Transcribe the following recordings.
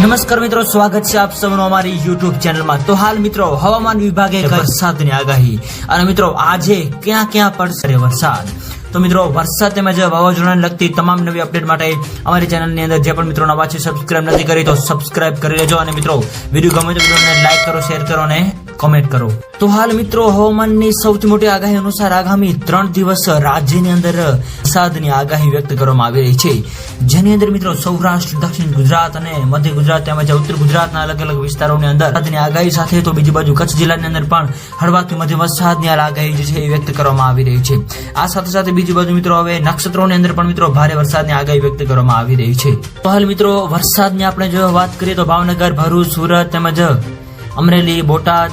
નમસ્કાર મિત્રો, સ્વાગત છે આપ સૌનું અમારી યુટ્યુબ ચેનલમાં। તો હાલ મિત્રો હવામાન વિભાગે વરસાદની આગાહી અને મિત્રો આજે ક્યાં ક્યાં પડશે વરસાદ। તો મિત્રો વરસાદ તેમજ વાવાઝોડાને લગતી તમામ નવી અપડેટ માટે અમારી ચેનલની અંદર જે પણ મિત્રો નવા છે સબસ્ક્રાઇબ નથી કરી તો સબસ્ક્રાઇબ કરી લેજો અને મિત્રો વિડીયો ગમે તો વિડીયોને લાઈક કરો, શેર કરો અને કોમેન્ટ કરો। તો હાલ મિત્રો હવામાનની સૌથી મોટી આગાહી અનુસાર આગામી 3 દિવસ રાજ્યની અંદર વરસાદની આગાહી વ્યક્ત કરવામાં આવી રહી છે, જેની અંદર મિત્રો સૌરાષ્ટ્ર, દક્ષિણ ગુજરાત અને મધ્ય ગુજરાત તેમજ ઉત્તર ગુજરાતના અલગ અલગ વિસ્તારોની અંદર વરસાદની આગાહી સાથે તો બીજી બાજુ કચ્છ જિલ્લાની અંદર પણ હળવાથી મધ્યમ વરસાદની આગાહી જે છે એ વ્યક્ત કરવામાં આવી રહી છે। આ સાથે સાથે બીજી બાજુ મિત્રો હવે નક્ષત્રોની અંદર પણ મિત્રો ભારે વરસાદની આગાહી વ્યક્ત કરવામાં આવી રહી છે। તો હાલ મિત્રો વરસાદની આપણે જો વાત કરીએ તો ભાવનગર, ભરૂચ, સુરત તેમજ અમરેલી, બોટાદ,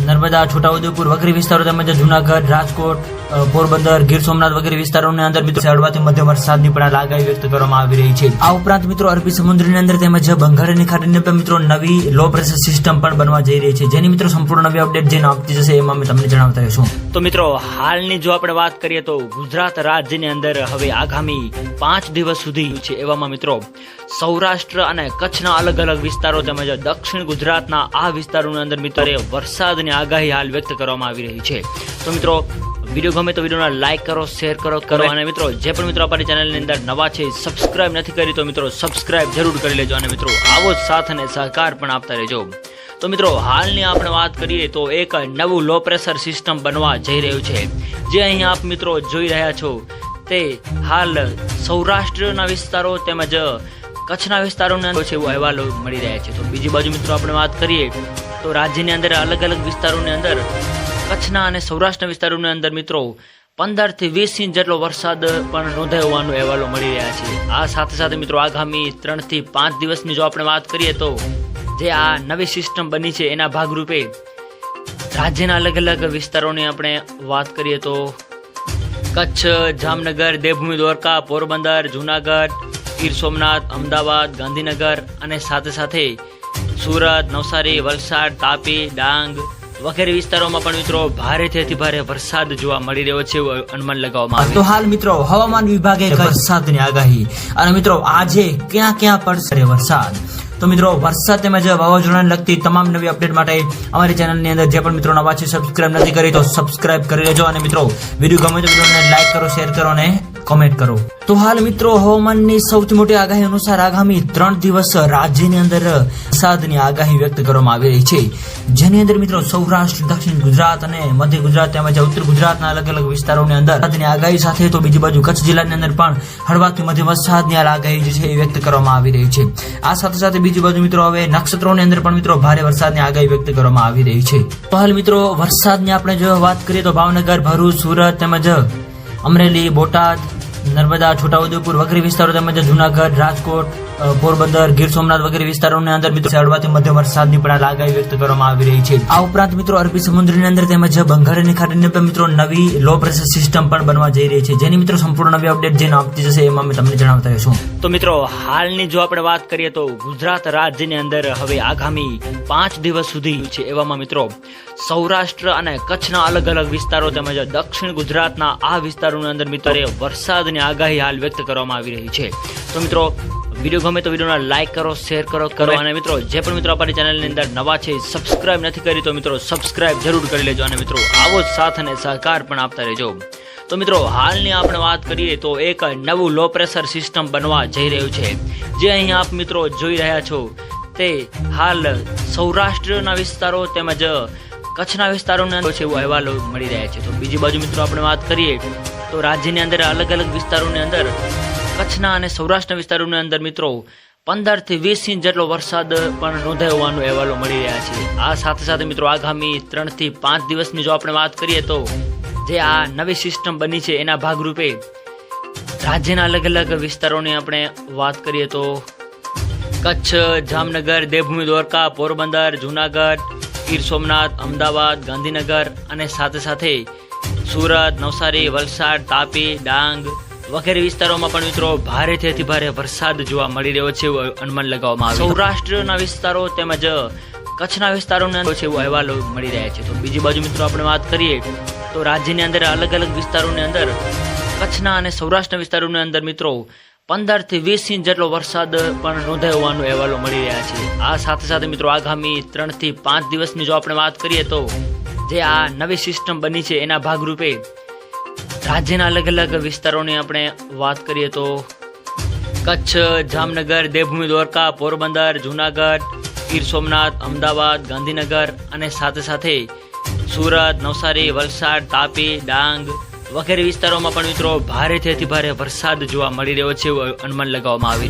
નર્મદા, છોટાઉદેપુર વગેરે વિસ્તારો તેમજ જુનાગઢ, રાજકોટ, પોરબંદર, ગીર સોમનાથ વગેરે વિસ્તારોની અંદર મિત્રો હળવાથી મધ્યમ વરસાદની પણ આગાહી વ્યક્ત કરવામાં આવી રહી છે। આ ઉપરાંત મિત્રો અરબી સમુદ્રની અંદર તેમજ બંગાળની ખાડીની અંદર મિત્રો નવી લો પ્રેશર સિસ્ટમ પણ બનવા જઈ રહી છે, જેની મિત્રો સંપૂર્ણ નવી અપડેટ જેને આપતી જશે એમાં અમે તમને જણાવતા રહીશું। તો મિત્રો હાલની જો આપણે વાત કરીએ તો ગુજરાત રાજ્યની અંદર હવે આગામી 5 દિવસ સુધી છે, એવામાં મિત્રો સૌરાષ્ટ્ર અને કચ્છના અલગ અલગ વિસ્તારો તેમજ દક્ષિણ ગુજરાતના આ વિસ્તારોની અંદર મિત્રો વરસાદની આગાહી હાલ વ્યક્ત કરવામાં આવી રહી છે। તો મિત્રો વિડીયો ગમે તો વિડીયોને લાઈક કરો, શેર કરો અને મિત્રો જે પણ મિત્રો અમારી ચેનલની અંદર નવા છે સબસ્ક્રાઇબ નથી કરી તો મિત્રો સબસ્ક્રાઇબ જરૂર કરી લેજો અને મિત્રો આવો જ સાથ અને સહકાર પણ આપતા રહેજો। તો મિત્રો હાલની આપણે વાત કરીએ તો એક નવું લો પ્રેશર સિસ્ટમ બનવા જઈ રહ્યું છે, જે અહીં આપ મિત્રો જોઈ રહ્યા છો તે હાલ સૌરાષ્ટ્રના વિસ્તારો તેમજ કચ્છના વિસ્તારોની અંદર છે એવો અહેવાલો મળી રહ્યા છે। તો બીજી બાજુ મિત્રો આપણે વાત કરીએ તો રાજ્યની અંદર અલગ અલગ વિસ્તારોની અંદર કચ્છના અને સૌરાષ્ટ્રના વિસ્તારોની અંદર મિત્રો 15 થી 20 ઇંચ જેટલો વરસાદ પણ નોંધાયો હોવાનો અહેવાલો મળી રહ્યા છે। આ સાથે સાથે મિત્રો આગામી 3 થી 5 દિવસની જો આપણે વાત કરીએ તો જે આ નવી સિસ્ટમ બની છે એના ભાગરૂપે રાજ્યના અલગ અલગ વિસ્તારોની આપણે વાત કરીએ તો કચ્છ, જામનગર, દેવભૂમિ દ્વારકા, પોરબંદર, જુનાગઢ, ગીર સોમનાથ, અમદાવાદ, ગાંધીનગર અને સાથે સાથે સુરત, નવસારી, વલસાડ, તાપી, ડાંગ વગેરે વિસ્તારોમાં પણ મિત્રો ભારેથી અતિ ભારે વરસાદ જોવા મળી રહ્યો છે એવું અનુમાન લગાવવામાં આવ્યું। તો હાલ મિત્રો હવામાન વિભાગે વરસાદની આગાહી અને મિત્રો આજે ક્યાં ક્યાં પડશે વરસાદ। તો મિત્રો વરસાદ તેમજ વાવાઝોડાને લગતી તમામ નવી અપડેટ માટે અમારી ચેનલની અંદર જે પણ મિત્રો નવા છે સબસ્ક્રાઇબ નથી કરી તો સબસ્ક્રાઇબ કરી લેજો અને મિત્રો વિડીયો ગમે તો વિડીયોને લાઈક કરો, શેર કરો અને કોમેન્ટ કરો। તો હાલ મિત્રો હવામાનની સૌથી મોટી આગાહી અનુસાર આગામી 3 દિવસ રાજ્યની અંદર વરસાદની આગાહી વ્યક્ત કરવામાં આવી રહી છે, જેની અંદર મિત્રો સૌરાષ્ટ્ર, દક્ષિણ ગુજરાત અને મધ્ય ગુજરાત તેમજ ઉત્તર ગુજરાતના અલગ અલગ વિસ્તારોની અંદર વરસાદની આગાહી સાથે તો બીજી બાજુ કચ્છ જિલ્લાની અંદર પણ હળવાથી મધ્યમ વરસાદની આગાહી જે છે એ વ્યક્ત કરવામાં આવી રહી છે। આ સાથે સાથે બીજી બાજુ મિત્રો હવે નક્ષત્રોની અંદર પણ મિત્રો ભારે વરસાદની આગાહી વ્યક્ત કરવામાં આવી રહી છે। તો હાલ મિત્રો વરસાદની આપણે જો વાત કરીએ તો ભાવનગર, ભરૂચ, સુરત તેમજ અમરેલી, બોટાદ, નર્મદા, છોટાઉદેપુર વગેરે વિસ્તારો તેમજ જુનાગઢ, રાજકોટ, પોરબંદર, ગીર સોમનાથ વગેરે વિસ્તારોની અંદર મિત્રો હળવાથી મધ્યમ વરસાદની પણ આગાહી વ્યક્ત કરવામાં આવી રહી છે। આ ઉપરાંત મિત્રો અરબી સમુદ્રની અંદર તેમજ બંગાળની ખાડીની અંદર મિત્રો નવી લો પ્રેશર સિસ્ટમ પણ બનવા જઈ રહી છે, જેની મિત્રો સંપૂર્ણ નવી અપડેટ જેને આપતી જશે એમાં અમે તમને જણાવતા રહીશું। તો મિત્રો હાલની જો આપણે વાત કરીએ તો ગુજરાત રાજ્યની અંદર હવે આગામી 5 દિવસ સુધી છે, એવામાં મિત્રો સૌરાષ્ટ્ર અને કચ્છના અલગ અલગ વિસ્તારો તેમજ દક્ષિણ ગુજરાતના આ વિસ્તારોની અંદર મિત્રો વરસાદની આગાહી હાલ વ્યક્ત કરવામાં આવી રહી છે। તો મિત્રો વિડીયો ગમે તો વિડીયોને લાઈક કરો, શેર કરો અને મિત્રો જે પણ મિત્રો અમારી ચેનલની અંદર નવા છે સબસ્ક્રાઇબ નથી કરી તો મિત્રો સબસ્ક્રાઇબ જરૂર કરી લેજો અને મિત્રો આવો જ સાથ અને સહકાર પણ આપતા રહેજો। તો મિત્રો હાલની આપણે વાત કરીએ તો એક નવું લો પ્રેશર સિસ્ટમ બનવા જઈ રહ્યું છે, જે અહીં આપ મિત્રો જોઈ રહ્યા છો તે હાલ સૌરાષ્ટ્રના વિસ્તારો તેમજ કચ્છના વિસ્તારોની અંદર છે એવો અહેવાલો મળી રહ્યા છે। તો બીજી બાજુ મિત્રો આપણે વાત કરીએ તો રાજ્યની અંદર અલગ અલગ વિસ્તારોની અંદર કચ્છના અને સૌરાષ્ટ્રના વિસ્તારોની અંદર મિત્રો 15 થી 20 ઇંચ જેટલો વરસાદ પણ નોંધાયો હોવાનો અહેવાલો મળી રહ્યા છે। આ સાથે સાથે મિત્રો આગામી 3 થી 5 દિવસની જો આપણે વાત કરીએ તો જે આ નવી સિસ્ટમ બની છે એના ભાગરૂપે રાજ્યના અલગ અલગ વિસ્તારોની આપણે વાત કરીએ તો કચ્છ, જામનગર, દેવભૂમિ દ્વારકા, પોરબંદર, જુનાગઢ, ગીર સોમનાથ, અમદાવાદ, ગાંધીનગર અને સાથે સાથે સુરત, નવસારી, વલસાડ, તાપી, ડાંગ વગેરે વિસ્તારોમાં પણ મિત્રો ભારેથી અતિ ભારે વરસાદ જોવા મળી રહ્યો છે એવું અનુમાન લગાવવામાં આવ્યું। સૌરાષ્ટ્રના વિસ્તારો તેમજ કચ્છના વિસ્તારોની અંદર છે એવો અહેવાલો મળી રહ્યા છે। તો બીજી બાજુ મિત્રો આપણે વાત કરીએ તો રાજ્યની અંદર અલગ અલગ વિસ્તારોની અંદર કચ્છના અને સૌરાષ્ટ્રના વિસ્તારોની અંદર મિત્રો 15 થી 20 ઇંચ જેટલો વરસાદ પણ નોંધાયો હોવાનો અહેવાલો મળી રહ્યા છે. આ સાથે સાથે મિત્રો આગામી 3 થી 5 દિવસની જો આપણે વાત કરીએ તો જે આ નવી સિસ્ટમ બની છે એના ભાગરૂપે રાજ્યના અલગ અલગ વિસ્તારોની આપણે વાત કરીએ તો કચ્છ, જામનગર, દેવભૂમિ દ્વારકા, પોરબંદર, જુનાગઢ, ગીર સોમનાથ, અમદાવાદ, ગાંધીનગર અને સાથે સાથે સુરત, નવસારી, વલસાડ, તાપી, ડાંગ વગેરે વિસ્તારોમાં પણ મિત્રો ભારેથી અતિ ભારે વરસાદ જોવા મળી રહ્યો છે એવું અનુમાન લગાવવામાં આવ્યું.